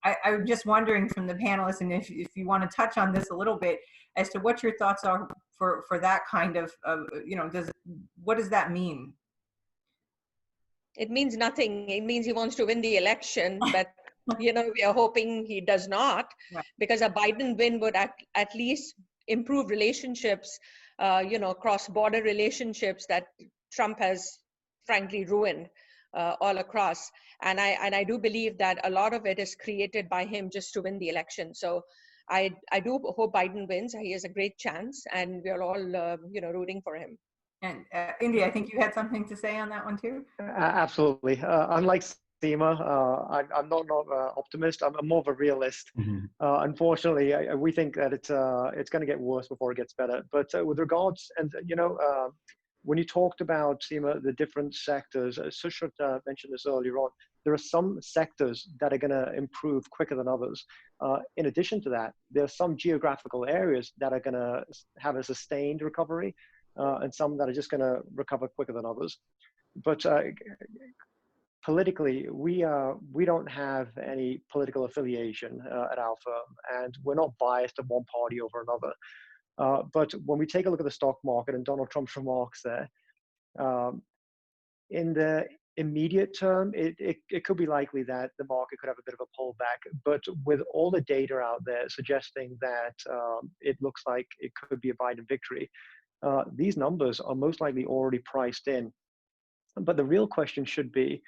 I'm just wondering from the panelists, and if you want to touch on this a little bit, as to what your thoughts are for that kind of what does that mean? It means nothing. It means he wants to win the election, but we are hoping he does not, Right. Because a Biden win would at least improve relationships, cross-border relationships that Trump has frankly ruined all across. And I do believe that a lot of it is created by him just to win the election. So I do hope Biden wins. He has a great chance, and we're all rooting for him. And Indy, I think you had something to say on that one too. Absolutely. Unlike Seema, I'm not an optimist. I'm more of a realist. Mm-hmm. Unfortunately, we think that it's going to get worse before it gets better. But with regards, and when you talked about, Seema, the different sectors, Sushrit mentioned this earlier on, there are some sectors that are going to improve quicker than others. In addition to that, there are some geographical areas that are going to have a sustained recovery, and some that are just going to recover quicker than others. But politically, we don't have any political affiliation at our firm, and we're not biased to one party over another. But when we take a look at the stock market and Donald Trump's remarks there, in the immediate term, it could be likely that the market could have a bit of a pullback. But with all the data out there suggesting that it looks like it could be a Biden victory, these numbers are most likely already priced in. But the real question should be,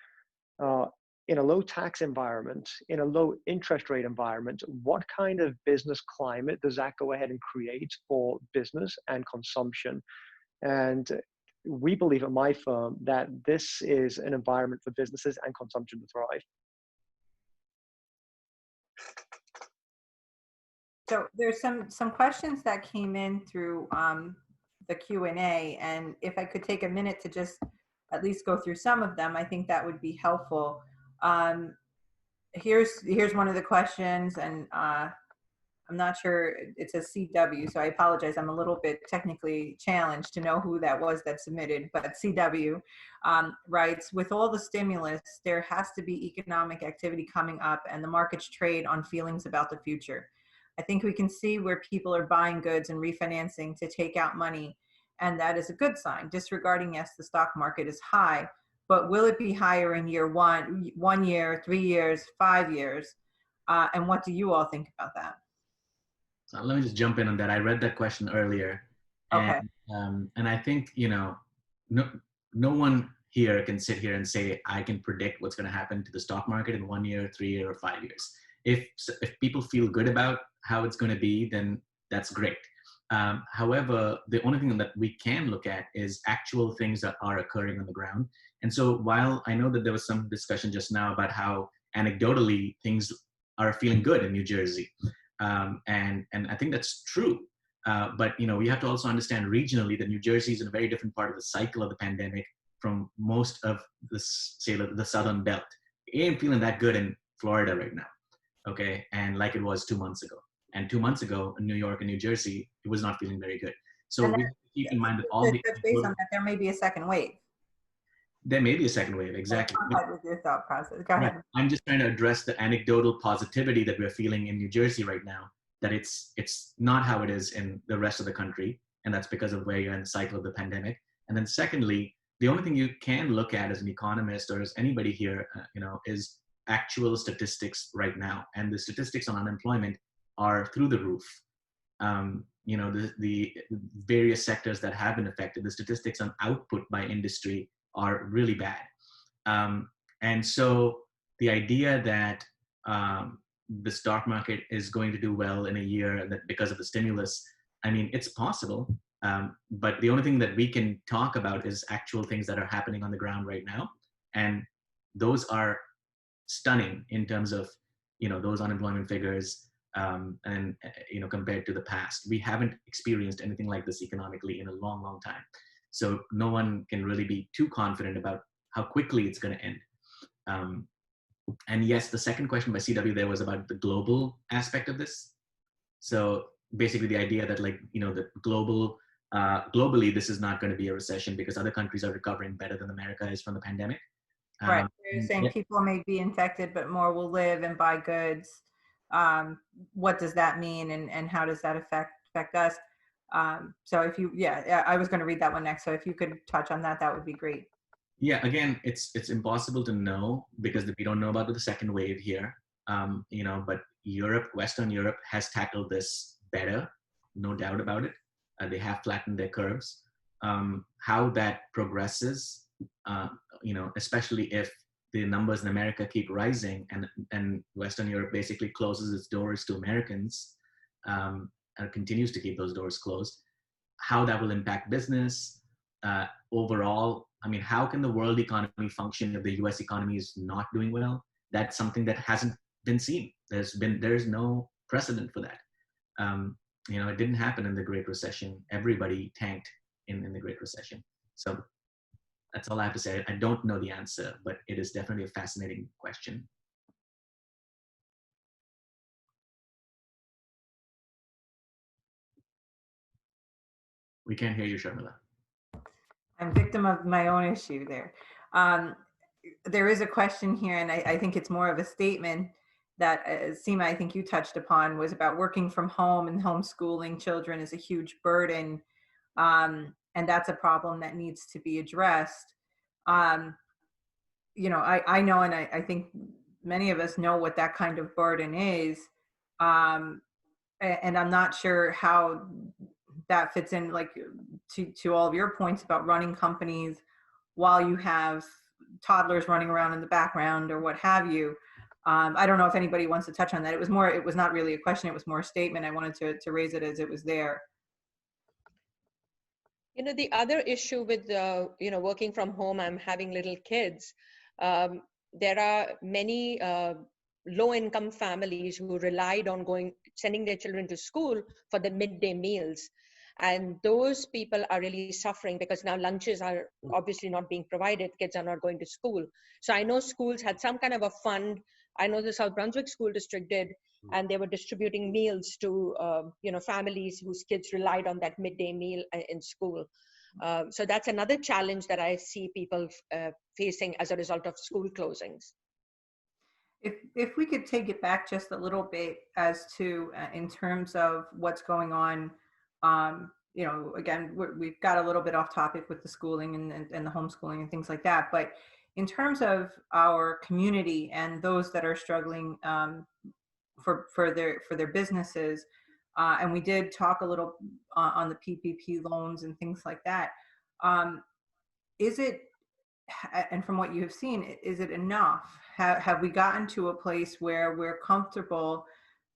in a low tax environment, in a low interest rate environment, what kind of business climate does that go ahead and create for business and consumption? And we believe at my firm that this is an environment for businesses and consumption to thrive. So there's some questions that came in through the Q&A, and if I could take a minute to just at least go through some of them, I think that would be helpful. Here's one of the questions, and I'm not sure, it says CW, so I apologize. I'm a little bit technically challenged to know who that was that submitted, but CW writes, with all the stimulus, there has to be economic activity coming up and the markets trade on feelings about the future. I think we can see where people are buying goods and refinancing to take out money, and that is a good sign. Disregarding, yes, the stock market is high, but will it be higher in year 1 year, 3 years, 5 years? And what do you all think about that? So let me just jump in on that. I read that question earlier. Okay. And I think, no one here can sit here and say, I can predict what's going to happen to the stock market in 1 year, 3 years, or 5 years. If people feel good about how it's going to be, then that's great. However, the only thing that we can look at is actual things that are occurring on the ground. And so while I know that there was some discussion just now about how anecdotally things are feeling good in New Jersey, and I think that's true. But we have to also understand regionally that New Jersey is in a very different part of the cycle of the pandemic from most of the southern belt. It ain't feeling that good in Florida right now, okay? And like it was 2 months ago. And 2 months ago in New York and New Jersey, it was not feeling very good. So we have to keep in mind that all the based on that, there may be a second wave. There may be a second wave, exactly. With your thought process. Go ahead. Right. I'm just trying to address the anecdotal positivity that we're feeling in New Jersey right now, that it's not how it is in the rest of the country. and that's because of where you're in the cycle of the pandemic. And then secondly, the only thing you can look at as an economist or as anybody here, is actual statistics right now. And the statistics on unemployment are through the roof. The various sectors that have been affected, the statistics on output by industry are really bad. And so the idea that the stock market is going to do well in a year that because of the stimulus, I mean, it's possible. But the only thing that we can talk about is actual things that are happening on the ground right now. And those are stunning in terms of, those unemployment figures and compared to the past. We haven't experienced anything like this economically in a long, long time. So no one can really be too confident about how quickly it's going to end. And yes, the second question by CW there was about the global aspect of this. So basically the idea that the globally, this is not going to be a recession because other countries are recovering better than America is from the pandemic. Right. You're saying people may be infected, but more will live and buy goods. What does that mean, and how does that affect us? So if you, I was going to read that one next. So if you could touch on that, that would be great. Yeah, again, it's impossible to know because we don't know about the second wave here. But Western Europe has tackled this better, no doubt about it. They have flattened their curves. How that progresses, especially if the numbers in America keep rising and Western Europe basically closes its doors to Americans and continues to keep those doors closed, how that will impact business overall. I mean, how can the world economy function if the US economy is not doing well? That's something that hasn't been seen. There's no precedent for that. It didn't happen in the Great Recession. Everybody tanked in the Great Recession. So that's all I have to say. I don't know the answer, but it is definitely a fascinating question. We can't hear you, Sharmila. I'm victim of my own issue there. There is a question here, and I think it's more of a statement that Seema, I think you touched upon, was about working from home and homeschooling children is a huge burden. And that's a problem that needs to be addressed. I know, and I think many of us know what that kind of burden is. And I'm not sure how that fits in, to all of your points about running companies while you have toddlers running around in the background or what have you. I don't know if anybody wants to touch on that. It was not really a question. It was more a statement. I wanted to raise it as it was there. The other issue with, working from home, I'm having little kids. There are many low-income families who relied on sending their children to school for the midday meals. And those people are really suffering because now lunches are obviously not being provided. Kids are not going to school. So I know schools had some kind of a fund. I know the South Brunswick School District did, and they were distributing meals to, families whose kids relied on that midday meal in school. So that's another challenge that I see people facing as a result of school closings. If we could take it back just a little bit as to, in terms of what's going on, again, we've got a little bit off topic with the schooling and the homeschooling and things like that. But in terms of our community and those that are struggling for their businesses, and we did talk a little on the PPP loans and things like that. Is it, and from what you have seen, is it enough? Have we gotten to a place where we're comfortable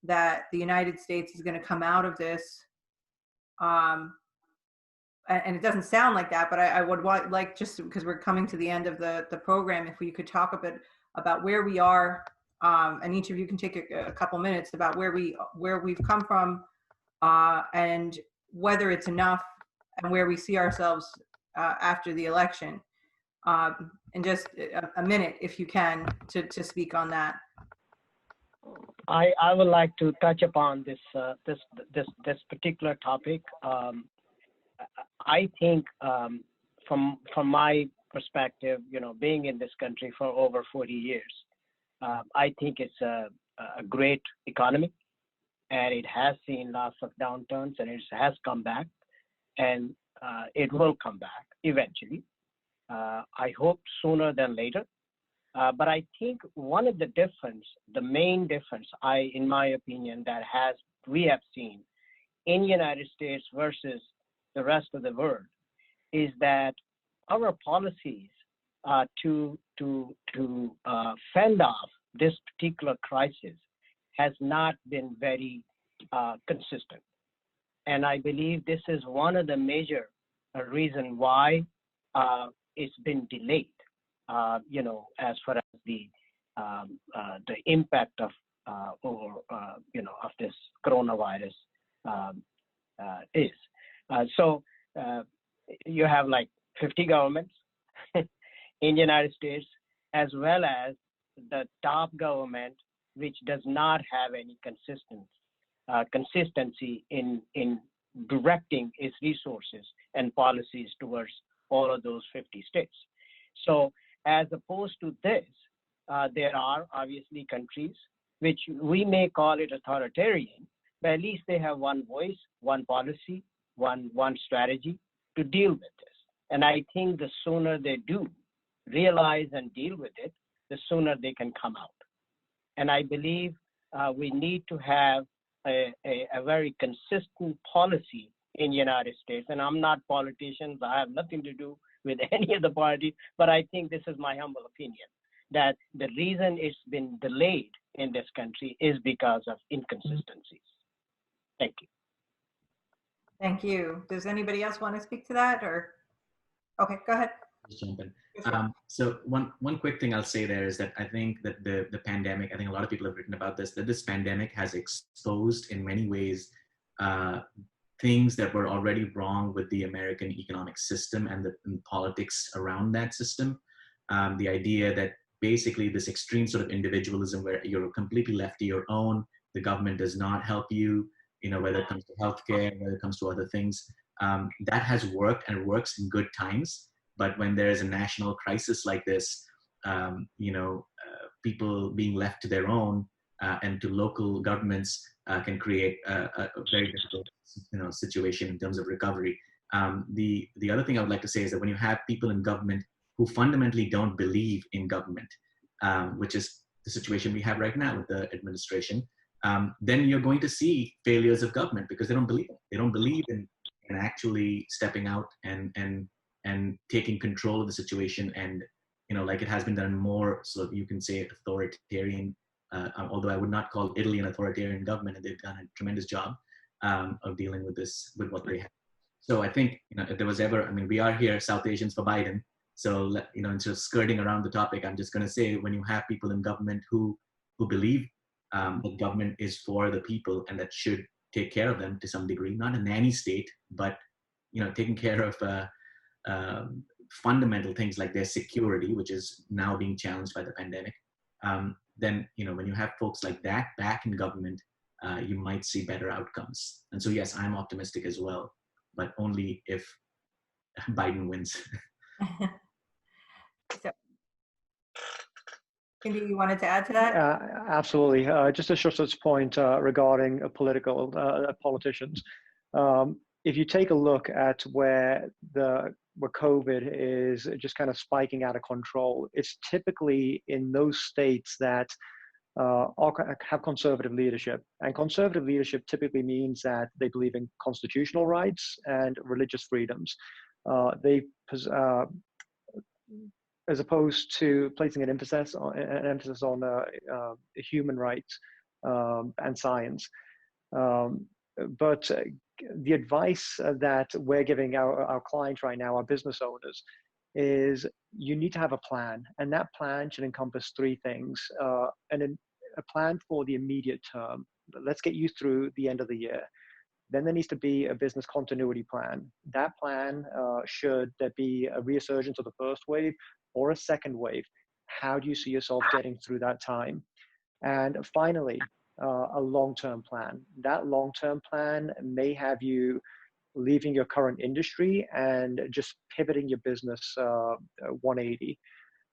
that the United States is going to come out of this? And it doesn't sound like that, but I would like, just because we're coming to the end of the program, if we could talk a bit about where we are, and each of you can take a couple minutes about where we've come from, and whether it's enough, and where we see ourselves after the election. And just a minute, if you can, to speak on that. I would like to touch upon this particular topic. I think from my perspective, being in this country for over 40 years, I think it's a great economy, and it has seen lots of downturns, and it has come back. and it will come back eventually. I hope sooner than later. But I think one of the difference, the main difference, in my opinion, that we have seen in United States versus the rest of the world is that our policies to fend off this particular crisis has not been very consistent. And I believe this is one of the major reason why it's been delayed, as far as the impact of of this coronavirus is. So you have like 50 governments in the United States, as well as the top government, which does not have any consistency in directing its resources and policies towards all of those 50 states. So as opposed to this, there are obviously countries which we may call it authoritarian, but at least they have one voice, one policy, one strategy to deal with this. And I think the sooner they do realize and deal with it, the sooner they can come out. And I believe we need to have a very consistent policy in the United States. And I'm not politicians, I have nothing to do with any of the parties, but I think this is my humble opinion, that the reason it's been delayed in this country is because of inconsistencies. Thank you. Thank you. Does anybody else want to speak to that, or? Okay, go ahead. Just jump in. So one quick thing I'll say there is that I think that the pandemic, I think a lot of people have written about this, that this pandemic has exposed in many ways things that were already wrong with the American economic system and the politics around that system. The idea that basically this extreme sort of individualism where you're completely left to your own, the government does not help you, whether it comes to healthcare, whether it comes to other things, that has worked and works in good times. But when there is a national crisis like this, people being left to their own and to local governments can create a very difficult, situation in terms of recovery. The other thing I would like to say is that when you have people in government who fundamentally don't believe in government, which is the situation we have right now with the administration, then you're going to see failures of government because they don't believe it. They don't believe in actually stepping out and taking control of the situation, and like it has been done more, so you can say authoritarian, although I would not call Italy an authoritarian government, and they've done a tremendous job of dealing with this, with what they have. So I think, if there was ever, we are here, South Asians for Biden. So, instead of skirting around the topic, I'm just going to say, when you have people in government who believe that government is for the people and that should take care of them to some degree, not a nanny state, but, taking care of fundamental things like their security, which is now being challenged by the pandemic, then, when you have folks like that back in government, you might see better outcomes. And so, yes, I'm optimistic as well, but only if Biden wins. So, Cindy, you wanted to add to that? Absolutely. Just to Shoshat's point regarding politicians, if you take a look at where COVID is just kind of spiking out of control, it's typically in those states that have conservative leadership. And conservative leadership typically means that they believe in constitutional rights and religious freedoms. As opposed to placing an emphasis on human rights and science. But the advice that we're giving our clients right now, our business owners, is you need to have a plan, and that plan should encompass three things. And a plan for the immediate term. Let's get you through the end of the year. Then there needs to be a business continuity plan. That plan, should there be a resurgence of the first wave or a second wave, how do you see yourself getting through that time? And finally, a long-term plan. That long-term plan may have you leaving your current industry and just pivoting your business 180.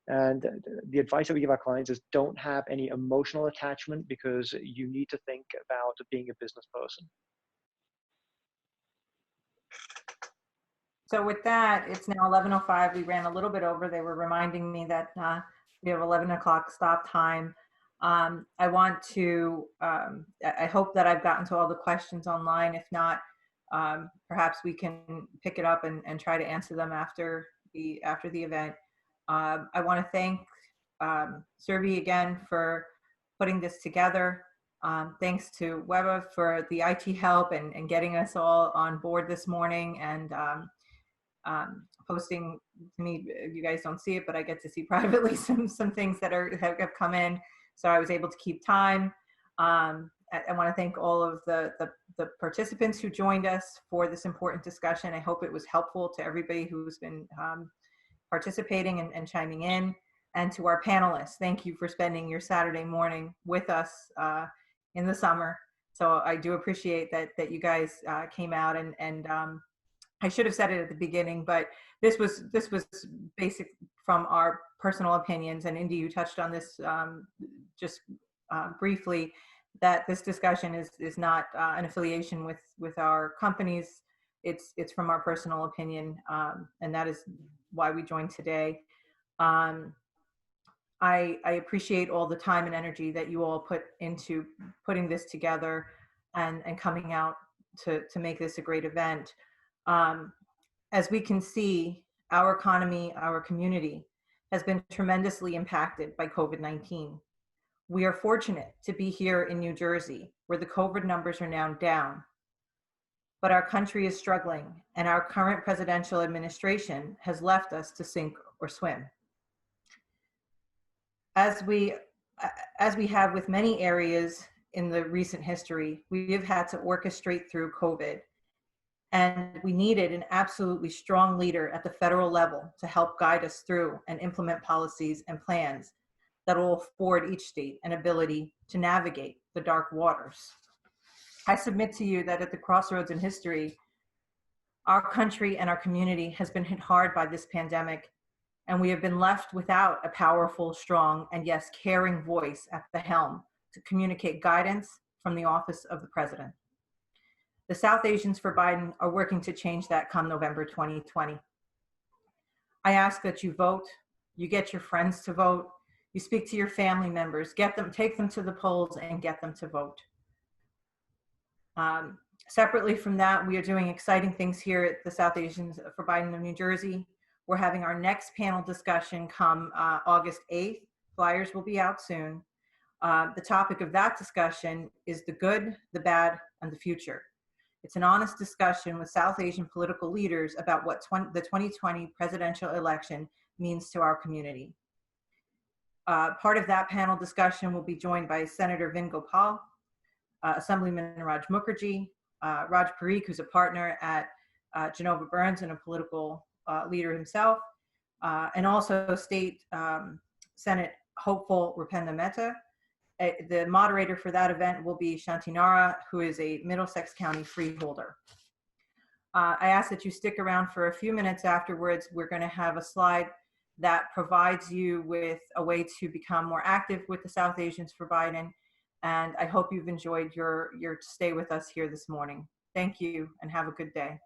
And the advice that we give our clients is don't have any emotional attachment, because you need to think about being a business person. So with that, it's now 11:05. We ran a little bit over. They were reminding me that we have 11 o'clock stop time. I want to, I hope that I've gotten to all the questions online. If not, perhaps we can pick it up and try to answer them after the event. I want to thank Surbi again for putting this together. Thanks to Weba for the IT help and getting us all on board this morning and posting to me. You guys don't see it, but I get to see privately some things that have come in. So I was able to keep time. I want to thank all of the participants who joined us for this important discussion. I hope it was helpful to everybody who's been participating and chiming in. And to our panelists, thank you for spending your Saturday morning with us in the summer. So I do appreciate that you guys came out and I should have said it at the beginning, but this was basic from our personal opinions. And Indy, you touched on this just briefly, that this discussion is not an affiliation with our companies. It's from our personal opinion, and that is why we joined today. I appreciate all the time and energy that you all put into putting this together and coming out to make this a great event. As we can see, our economy, our community has been tremendously impacted by COVID-19. We are fortunate to be here in New Jersey, where the COVID numbers are now down, but our country is struggling and our current presidential administration has left us to sink or swim. As we have with many areas in the recent history, we have had to orchestrate through COVID. And we needed an absolutely strong leader at the federal level to help guide us through and implement policies and plans that will afford each state an ability to navigate the dark waters. I submit to you that at the crossroads in history, our country and our community has been hit hard by this pandemic, and we have been left without a powerful, strong, and yes, caring voice at the helm to communicate guidance from the office of the president. The South Asians for Biden are working to change that come November 2020. I ask that you vote, you get your friends to vote, you speak to your family members, take them to the polls and get them to vote. Separately from that, we are doing exciting things here at the South Asians for Biden of New Jersey. We're having our next panel discussion come August 8th. Flyers will be out soon. The topic of that discussion is the good, the bad, and the future. It's an honest discussion with South Asian political leaders about what the 2020 presidential election means to our community. Part of that panel discussion will be joined by Senator Vin Gopal, Assemblyman Raj Mukherjee, Raj Parikh, who's a partner at Genova Burns and a political leader himself, and also State Senate hopeful Rupenda Mehta. The moderator for that event will be Shanti Nara, who is a Middlesex County freeholder. I ask that you stick around for a few minutes afterwards. We're going to have a slide that provides you with a way to become more active with the South Asians for Biden. And I hope you've enjoyed your stay with us here this morning. Thank you and have a good day.